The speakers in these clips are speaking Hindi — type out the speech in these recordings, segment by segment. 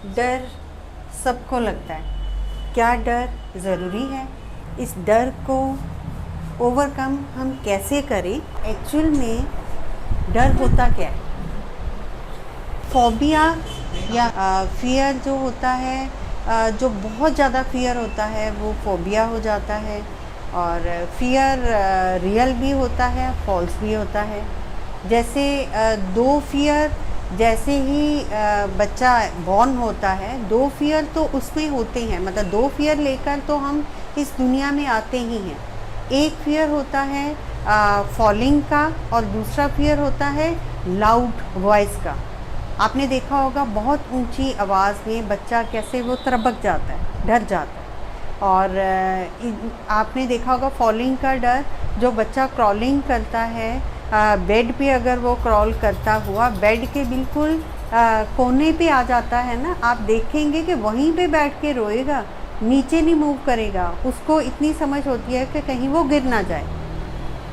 डर सबको लगता है। क्या डर ज़रूरी है? इस डर को ओवरकम हम कैसे करें? एक्चुअल में डर होता क्या है? फोबिया या फियर जो होता है, जो बहुत ज़्यादा फियर होता है वो फोबिया हो जाता है। और फियर रियल भी होता है, फॉल्स भी होता है। जैसे दो फियर, जैसे ही बच्चा बॉर्न होता है, दो फियर तो उसमें होते हैं, मतलब दो फियर लेकर तो हम इस दुनिया में आते ही हैं। एक फियर होता है फॉलिंग का, और दूसरा फियर होता है लाउड वॉइस का। आपने देखा होगा बहुत ऊंची आवाज़ में बच्चा कैसे वो तरबक जाता है, डर जाता है। और आपने देखा होगा फॉलिंग का डर, जो बच्चा क्रॉलिंग करता है, बेड पे अगर वो क्रॉल करता हुआ बेड के बिल्कुल कोने पे आ जाता है ना, आप देखेंगे कि वहीं पे बैठ के रोएगा, नीचे नहीं मूव करेगा। उसको इतनी समझ होती है कि कहीं वो गिर ना जाए।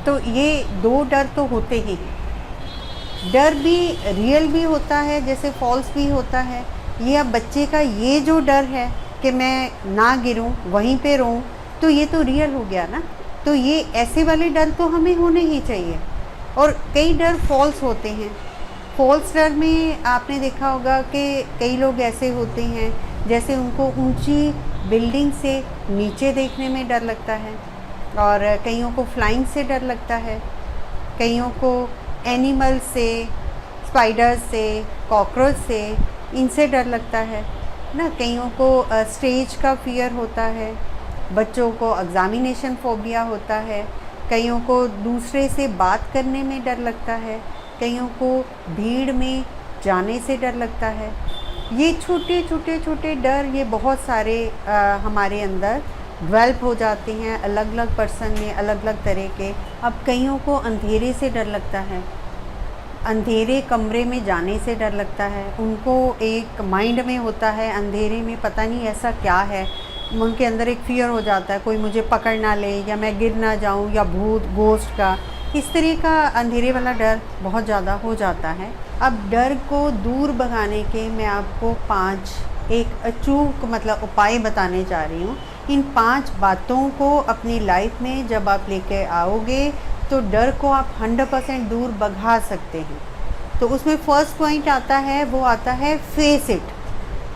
तो ये दो डर तो होते ही हैं। डर भी रियल भी होता है, जैसे फॉल्स भी होता है। ये अब बच्चे का ये जो डर है कि मैं ना गिरूं, वहीं पे रहूं, तो ये तो रियल हो गया ना। तो ये ऐसे वाले डर तो हमें होने ही चाहिए। और कई डर फॉल्स होते हैं। फॉल्स डर में आपने देखा होगा कि कई लोग ऐसे होते हैं, जैसे उनको ऊंची बिल्डिंग से नीचे देखने में डर लगता है, और कईयों को फ्लाइंग से डर लगता है, कईयों को एनिमल से, स्पाइडर से, कॉकरोच से, इनसे डर लगता है ना। कईयों को स्टेज का फियर होता है, बच्चों को एग्जामिनेशन फोबिया होता है, कईयों को दूसरे से बात करने में डर लगता है, कईयों को भीड़ में जाने से डर लगता है। ये छोटे छोटे छोटे डर, ये बहुत सारे हमारे अंदर डेवलप हो जाते हैं, अलग अलग पर्सन में अलग अलग तरह के। अब कईयों को अंधेरे से डर लगता है, अंधेरे कमरे में जाने से डर लगता है। उनको एक माइंड में होता है अंधेरे में पता नहीं ऐसा क्या है, उनके अंदर एक फियर हो जाता है, कोई मुझे पकड़ ना ले, या मैं गिर ना जाऊं, या भूत गोश्त का, इस तरह का अंधेरे वाला डर बहुत ज़्यादा हो जाता है। अब डर को दूर भगाने के मैं आपको 5 एक अचूक मतलब उपाय बताने जा रही हूँ। इन 5 बातों को अपनी लाइफ में जब आप लेके आओगे तो डर को आप 100% दूर भगा सकते हैं। तो उसमें फर्स्ट पॉइंट आता है, वो आता है फेस इट।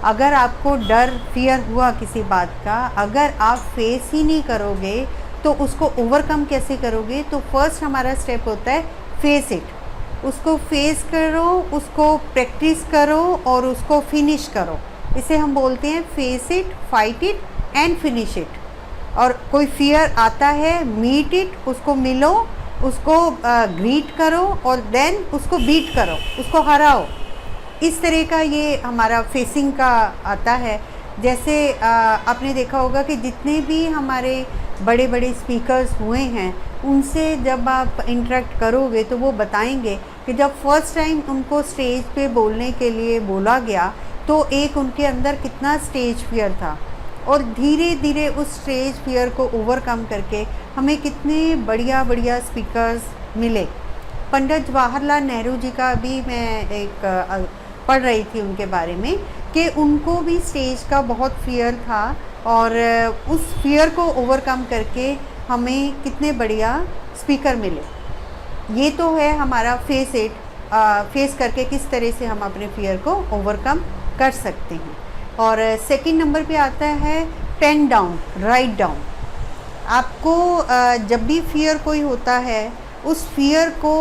अगर आपको डर फियर हुआ किसी बात का, अगर आप फेस ही नहीं करोगे तो उसको ओवरकम कैसे करोगे? तो फर्स्ट हमारा स्टेप होता है फेस इट। उसको फेस करो, उसको प्रैक्टिस करो और उसको फिनिश करो। इसे हम बोलते हैं face it, fight it and finish it. और कोई फियर आता है, मीट इट, उसको मिलो, उसको ग्रीट करो और देन उसको बीट करो, उसको हराओ। इस तरह का ये हमारा फेसिंग का आता है। जैसे आपने देखा होगा कि जितने भी हमारे बड़े बड़े स्पीकर्स हुए हैं, उनसे जब आप इंटरेक्ट करोगे तो वो बताएंगे कि जब फर्स्ट टाइम उनको स्टेज पे बोलने के लिए बोला गया तो एक उनके अंदर कितना स्टेज फियर था, और धीरे धीरे उस स्टेज फियर को ओवरकम करके हमें कितने बढ़िया बढ़िया स्पीकर्स मिले। पंडित जवाहरलाल नेहरू जी का भी मैं एक पढ़ रही थी उनके बारे में, कि उनको भी स्टेज का बहुत फियर था, और उस फियर को ओवरकम करके हमें कितने बढ़िया स्पीकर मिले। ये तो है हमारा फेस इट, फेस करके किस तरह से हम अपने फियर को ओवरकम कर सकते हैं। और सेकंड नंबर पे आता है पेन डाउन, राइट डाउन। आपको जब भी फियर कोई होता है, उस फियर को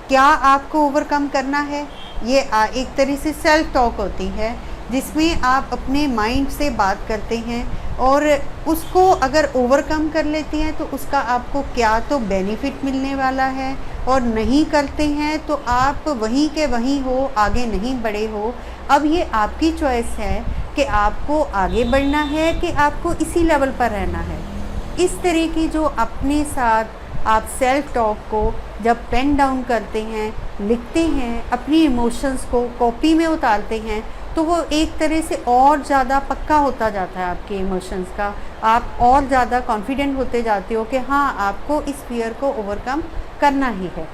क्या आपको ओवरकम करना है, ये एक तरह से सेल्फ टॉक होती है, जिसमें आप अपने माइंड से बात करते हैं, और उसको अगर ओवरकम कर लेते हैं तो उसका आपको क्या तो बेनिफिट मिलने वाला है, और नहीं करते हैं तो आप वहीं के वहीं हो, आगे नहीं बढ़े हो। अब ये आपकी चॉइस है कि आपको आगे बढ़ना है कि आपको इसी लेवल पर रहना है। इस तरह की जो अपने साथ आप सेल्फ टॉक को जब पेन डाउन करते हैं, लिखते हैं, अपनी इमोशंस को कॉपी में उतारते हैं, तो वो एक तरह से और ज़्यादा पक्का होता जाता है आपके इमोशंस का। आप और ज़्यादा कॉन्फिडेंट होते जाते हो कि हाँ, आपको इस फियर को ओवरकम करना ही है।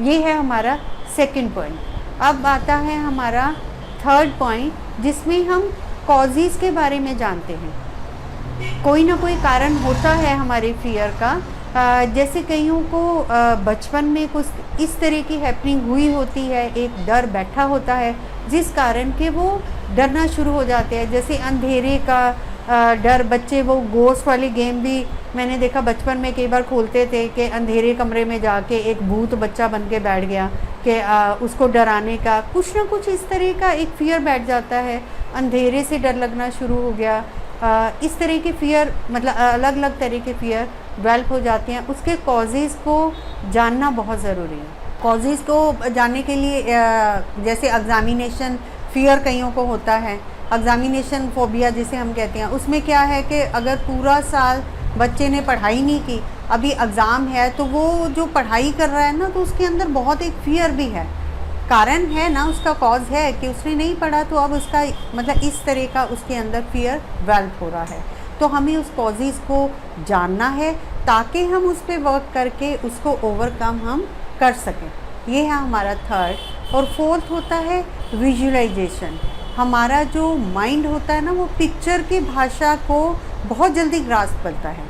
ये है हमारा सेकंड पॉइंट। अब आता है हमारा थर्ड पॉइंट, जिसमें हम कॉजेज़ के बारे में जानते हैं। कोई ना कोई कारण होता है हमारे फियर का। जैसे कईयों को बचपन में कुछ इस तरह की हैपनिंग हुई होती है, एक डर बैठा होता है जिस कारण के वो डरना शुरू हो जाते हैं। जैसे अंधेरे का डर, बच्चे वो गोश्त वाली गेम भी मैंने देखा बचपन में कई बार खोलते थे कि अंधेरे कमरे में जाके एक भूत बच्चा बन के बैठ गया कि उसको डराने का कुछ ना कुछ इस तरह का एक फियर बैठ जाता है। अंधेरे से डर लगना शुरू हो गया। इस तरह के फियर मतलब अलग अलग तरह के फियर डेवलप हो जाते हैं। उसके कॉजेज़ को जानना बहुत ज़रूरी है। कॉजेज़ को जानने के लिए जैसे एग्ज़ामिनेशन फियर कईयों को होता है, एग्ज़ामिनेशन फोबिया जिसे हम कहते हैं। उसमें क्या है कि अगर पूरा साल बच्चे ने पढ़ाई नहीं की, अभी एग्ज़ाम है, तो वो जो पढ़ाई कर रहा है ना, तो उसके अंदर बहुत एक फियर भी है, कारण है ना, उसका कॉज है कि उसने नहीं पढ़ा, तो अब उसका मतलब इस तरह का उसके अंदर फियर डेवलप हो रहा है। तो हमें उस कॉजेज़ को जानना है ताकि हम उस पर वर्क करके उसको ओवरकम हम कर सकें। ये है हमारा थर्ड। और फोर्थ होता है विजुअलाइजेशन। हमारा जो माइंड होता है ना, वो पिक्चर की भाषा को बहुत जल्दी ग्रास्प करता है।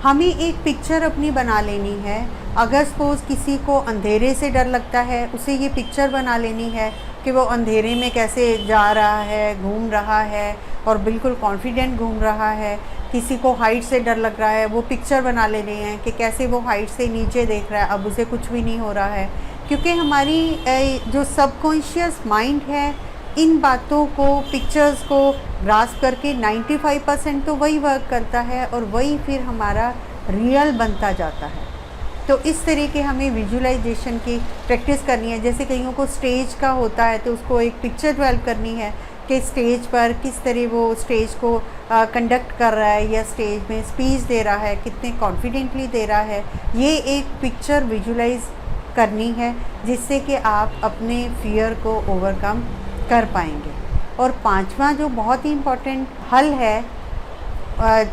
हमें एक पिक्चर अपनी बना लेनी है। अगर सपोज़ किसी को अंधेरे से डर लगता है, उसे ये पिक्चर बना लेनी है कि वो अंधेरे में कैसे जा रहा है, घूम रहा है और बिल्कुल कॉन्फिडेंट घूम रहा है। किसी को हाइट से डर लग रहा है, वो पिक्चर बना लेनी है कि कैसे वो हाइट से नीचे देख रहा है, अब उसे कुछ भी नहीं हो रहा है। क्योंकि हमारी जो सबकॉन्शियस माइंड है, इन बातों को, पिक्चर्स को ग्रास्प करके 95% तो वही वर्क करता है और वही फिर हमारा रियल बनता जाता है। तो इस तरह के हमें विजुअलाइजेशन की प्रैक्टिस करनी है। जैसे कईयों को स्टेज का होता है, तो उसको एक पिक्चर डेवलप करनी है कि स्टेज पर किस तरह वो स्टेज को कंडक्ट कर रहा है या स्टेज में स्पीच दे रहा है, कितने कॉन्फिडेंटली दे रहा है। ये एक पिक्चर विजुअलाइज करनी है जिससे कि आप अपने फियर को ओवरकम कर पाएंगे। और पांचवा जो बहुत ही इम्पोर्टेंट हल है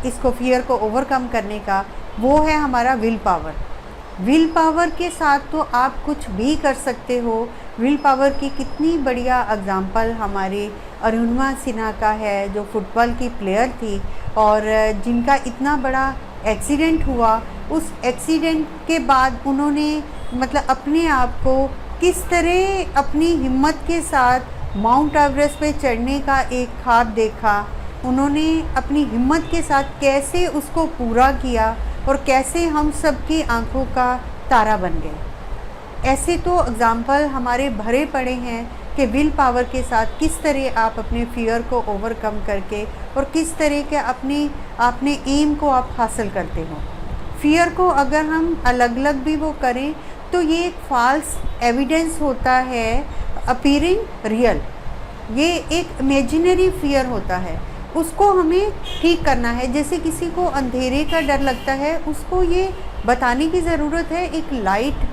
इसको फियर को ओवरकम करने का, वो है हमारा विल पावर। विल पावर के साथ तो आप कुछ भी कर सकते हो। विल पावर की कितनी बढ़िया एग्जाम्पल हमारी अरुणिमा सिन्हा का है, जो फुटबॉल की प्लेयर थी और जिनका इतना बड़ा एक्सीडेंट हुआ। उस एक्सीडेंट के बाद उन्होंने मतलब अपने आप को किस तरह अपनी हिम्मत के साथ माउंट एवरेस्ट पे चढ़ने का एक ख्वाब देखा। उन्होंने अपनी हिम्मत के साथ कैसे उसको पूरा किया और कैसे हम सबकी आंखों का तारा बन गए। ऐसे तो एग्ज़ाम्पल हमारे भरे पड़े हैं कि विल पावर के साथ किस तरह आप अपने फियर को ओवरकम करके और किस तरह के अपने एम को आप हासिल करते हो। फियर को अगर हम अलग अलग भी वो करें तो ये एक फॉल्स एविडेंस होता है अपीयरिंग रियल। ये एक इमेजिनरी फियर होता है, उसको हमें ठीक करना है। जैसे किसी को अंधेरे का डर लगता है, उसको ये बताने की ज़रूरत है एक लाइट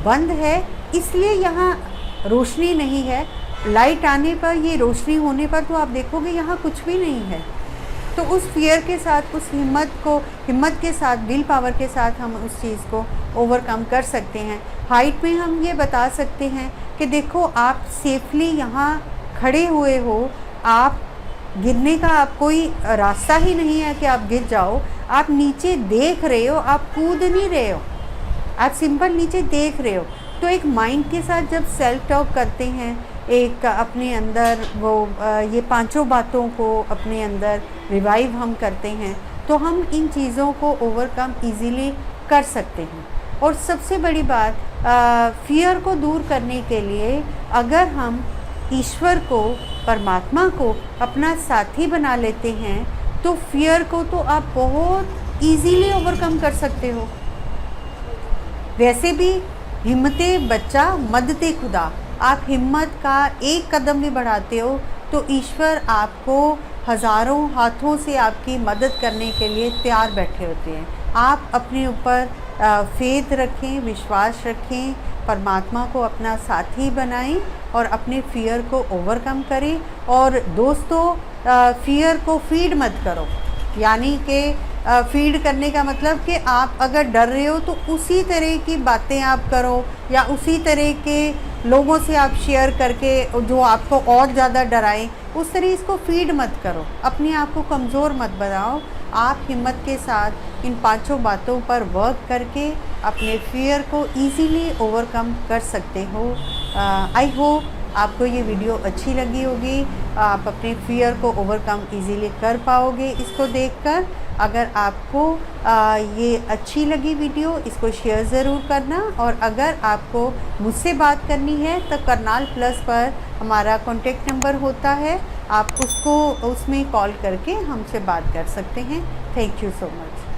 बंद है इसलिए यहाँ रोशनी नहीं है, लाइट आने पर, ये रोशनी होने पर तो आप देखोगे यहाँ कुछ भी नहीं है। तो उस फियर के साथ, उस हिम्मत के साथ, विल पावर के साथ हम उस चीज़ को ओवरकम कर सकते हैं। हाइट में हम ये बता सकते हैं कि देखो आप सेफली यहाँ खड़े हुए हो, आप गिरने का आप कोई रास्ता ही नहीं है कि आप गिर जाओ। आप नीचे देख रहे हो, आप कूद नहीं रहे हो, आप सिंपल नीचे देख रहे हो। तो एक माइंड के साथ जब सेल्फ टॉक करते हैं, एक अपने अंदर वो ये पांचों बातों को अपने अंदर रिवाइव हम करते हैं, तो हम इन चीज़ों को ओवरकम इजीली कर सकते हैं। और सबसे बड़ी बात, फियर को दूर करने के लिए अगर हम ईश्वर को, परमात्मा को अपना साथी बना लेते हैं तो फियर को तो आप बहुत इजीली ओवरकम कर सकते हो। वैसे भी हिम्मते बच्चा मदते खुदा, आप हिम्मत का एक कदम भी बढ़ाते हो तो ईश्वर आपको हज़ारों हाथों से आपकी मदद करने के लिए तैयार बैठे होते हैं। आप अपने ऊपर फेथ रखें, विश्वास रखें, परमात्मा को अपना साथी बनाएं और अपने फियर को ओवरकम करें। और दोस्तों, फियर को फीड मत करो, यानी कि फीड करने का मतलब कि आप अगर डर रहे हो तो उसी तरह की बातें आप करो या उसी तरह के लोगों से आप शेयर करके जो आपको और ज़्यादा डराएं, उस तरह इसको फीड मत करो, अपने आप को कमज़ोर मत बनाओ। आप हिम्मत के साथ इन 5 बातों पर वर्क करके अपने फियर को इजीली ओवरकम कर सकते हो। आई होप आपको ये वीडियो अच्छी लगी होगी, आप अपने फियर को ओवरकम इजीली कर पाओगे इसको देखकर। अगर आपको ये अच्छी लगी वीडियो, इसको शेयर ज़रूर करना, और अगर आपको मुझसे बात करनी है तो करनाल प्लस पर हमारा कॉन्टेक्ट नंबर होता है, आप उसमें कॉल करके हमसे बात कर सकते हैं। Thank you so much.